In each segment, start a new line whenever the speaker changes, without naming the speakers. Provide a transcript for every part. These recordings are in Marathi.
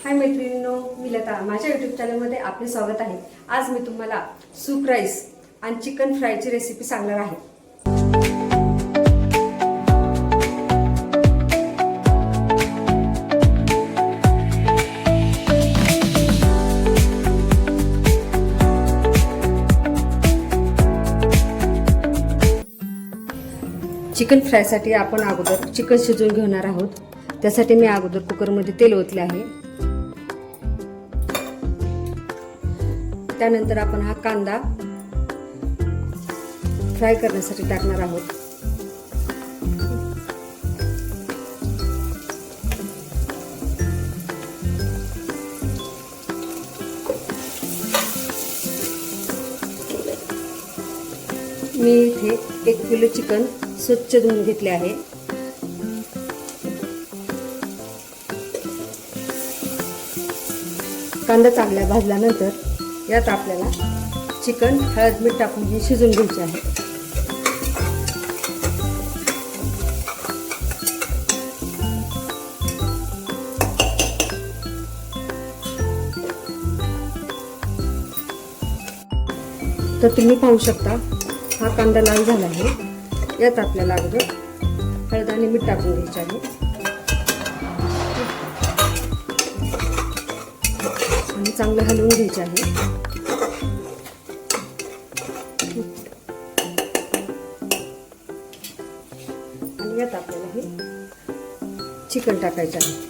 हाय मैत्रिणींनो, मी लता. माझ्या यूट्यूब चॅनलमध्ये आपले स्वागत आहे. आज मी तुम्हाला सूप राईस आणि चिकन फ्रायची रेसिपी सांगणार आहे. चिकन फ्रायसाठी आपण अगोदर चिकन शिजवून घेणार आहोत. त्यासाठी मी अगोदर कुकरमध्ये तेल ओतले आहे. त्यानंतर आपण हा कांदा फ्राय करण्यासाठी टाकणार आहोत. मी इथे 1 किलो चिकन स्वच्छ धुवून घेतले आहे. कांदा चांगला भाजल्यानंतर यात आपल्याला चिकन हळद मीठ टाकून हे शिजवून घ्यायचे आहे. तर तुम्ही पाहू शकता हा कांदा लाल झाला आहे. यात आपल्याला अगोदर हळद आणि मीठ टाकून घ्यायचे आहे आणि चांगलं हलवून घ्यायचे आहे. आणि यात आपल्याला हे चिकन टाकायचं आहे.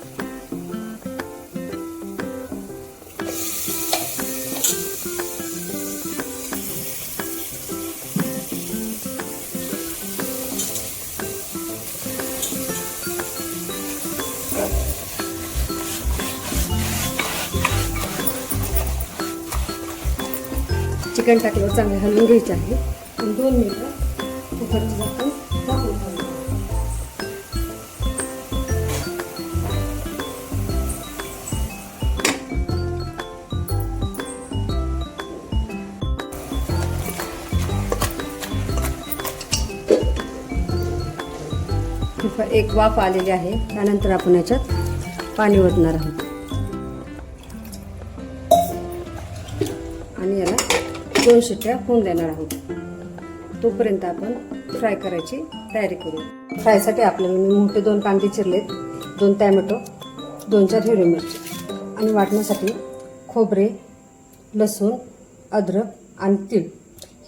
चिकन टाकल्यावर चांगले हलवून घ्यायचे आहे आणि 2 मिनिटं कुकरचं झाकण झाकून ठेवायचं. एक वाफ आलेली आहे. त्यानंतर आपण याच्यात पाणी ओतणार आहोत आणि याला 2 शिट्ट्या होऊन देणार आहोत. तोपर्यंत आपण फ्राय करायची तयारी करू. फ्रायसाठी आपल्याला मी मोठे 2 कांदे चिरलेत, 2 टॅमॅटो, 2-4 हिरवी मिरची आणि वाटण्यासाठी खोबरे, लसूण, अद्रक आणि तीळ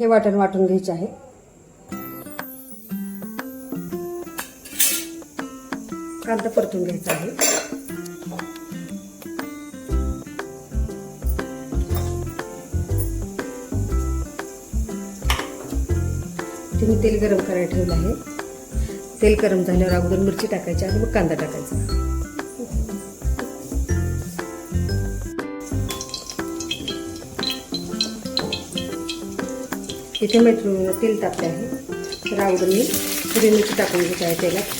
हे वाटून घ्यायचे आहे. कांदा परतून घ्यायचा आहे. मी तेल गरम करायला ठेवलं आहे. तेल गरम झाल्यावर अगोदर मिरची टाकायची आणि मग कांदा टाकायचा. इथे मैत्रिणीने तेल टाकले आहे. तर अगोदर मी हिरवी मिरची टाकून घ्यायची आहे तेलात.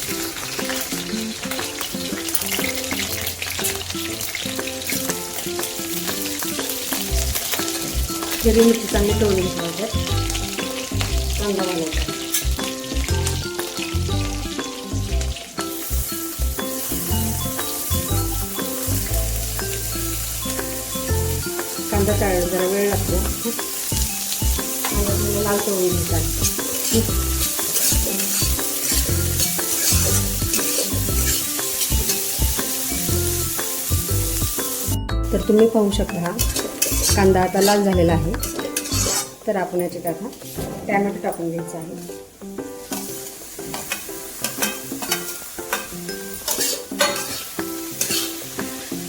हिरवी मिरची चांगली तळून घ्यायची. कांदा घालायचा. कांदा तळायला जरा वेळ लागतो. कांदा लाल तळून घ्यायचा. तर तुम्ही पाहू शकता हा कांदा आता लाल झालेला आहे. तर आपण याच्यात आता टॅमॅटो टाकून घ्यायचा आहे.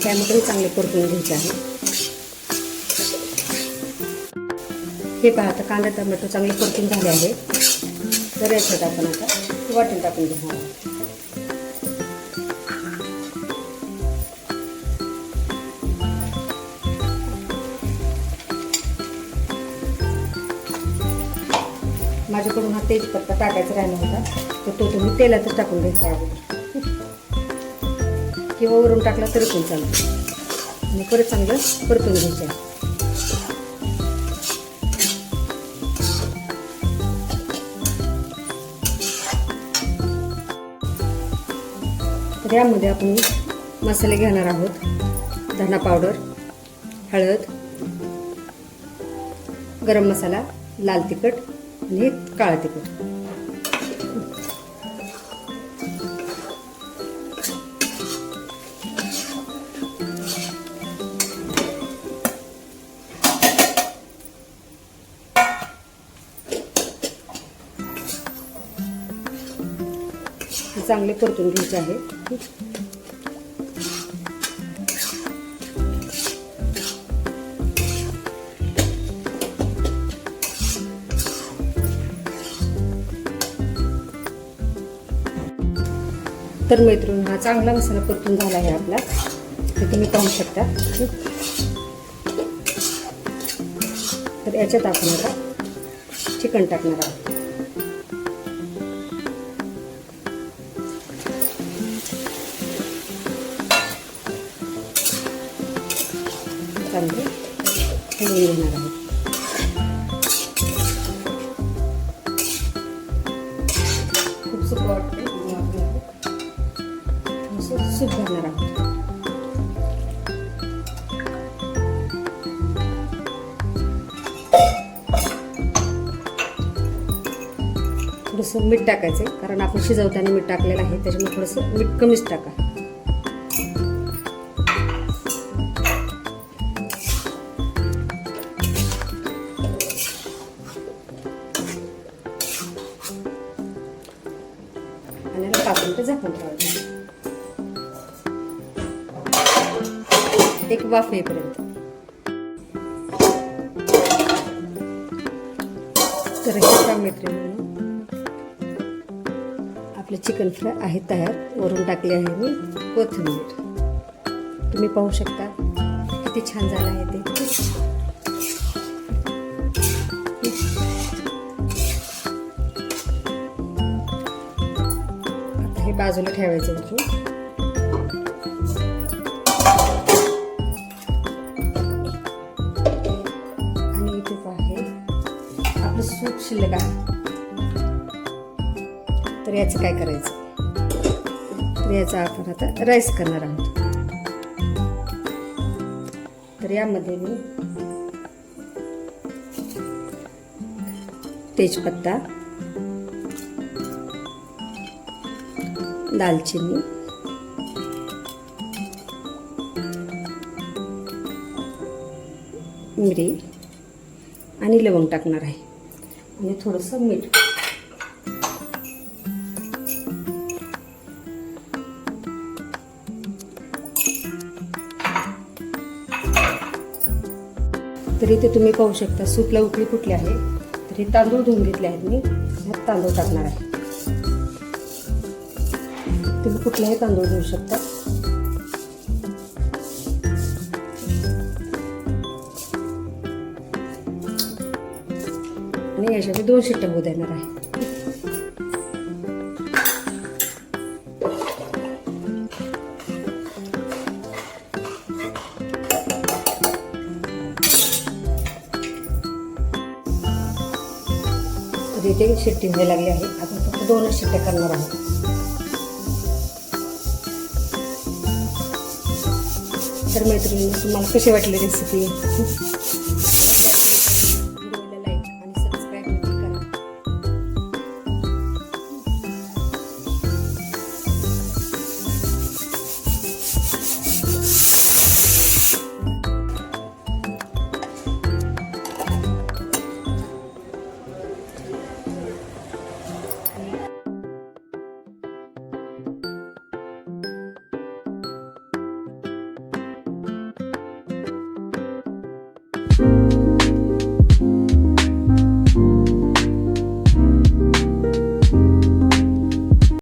टॅमॅटो चांगले परतून घ्यायचे आहे. हे पहा आता कांदा टॅमॅटो चांगले परतून झाले आहे. तर याच्यात आपण आता वाटण टाकून घेणार आहोत. माझ्याकडून हा तेजपत्ता टाकायचा राहिला होता, तर तो तुम्ही तेलातच टाकून घ्यायचा अगोदर किंवा वरून टाकला तरी पण चालतो. आणि परत चांगलं परतून घ्यायचं आहे. तर यामध्ये आपण मसाले घेणार आहोत. धना पावडर, हळद, गरम मसाला, लाल तिखट आणि काळं तिखट. चांगले परतून घ्यायचे आहे. तर मैत्रिणी, हा चांगला मसाला परतून झाला आहे आपला, ते तुम्ही पाहू शकता. तर याच्यात आपण आता चिकन टाकणार आहोत. चांगले हलवून घेणार आहोत. खूप सुकं वाटते, सूप भरणार आहोत. थोडंसं मीठ टाकायचं, कारण आपण शिजवताना मीठ टाकलेलं आहे, त्याच्यामुळे थोडंसं मीठ कमीच टाका. आणि 5 मिनिटं झाकून ठेवायचं, एक वाफ येईपर्यंत. तर हे मैत्रिणींनो, आपले चिकन फ्राय आहे तयार. वरून टाकले आहे मी कोथिंबीर. तुम्ही पाहू शकता किती छान झालं आहे ते. आता हे बाजूला ठेवायचं वरून. आणि इथे आहे आपलं सूप शिल्लक आहे. तर याचं काय करायचं, तर याचा आपण आता राईस करणार आहोत. तर यामध्ये मी तेजपत्ता, दालचिनी, मिरी आणि लवंग टाकणार आहे, आणि थोडंसं मीठ. तर इथे तुम्ही पाहू शकता सूपला उकळी फुटली आहे. तर हे तांदूळ धुवून घेतले आहेत मी. ह्यात तांदूळ टाकणार आहे. तुम्ही कुठलाही तांदूळ घेऊ शकता. आणि याच्यामध्ये 2 शिट्ट्या होऊ देणार आहे. इथे शिट्टी व्हायला लागली आहे. आपण फक्त 2च शिट्ट्या करणार आहोत. तर मैत्रिणी, तुम्हाला कशी वाटली रेसिपी?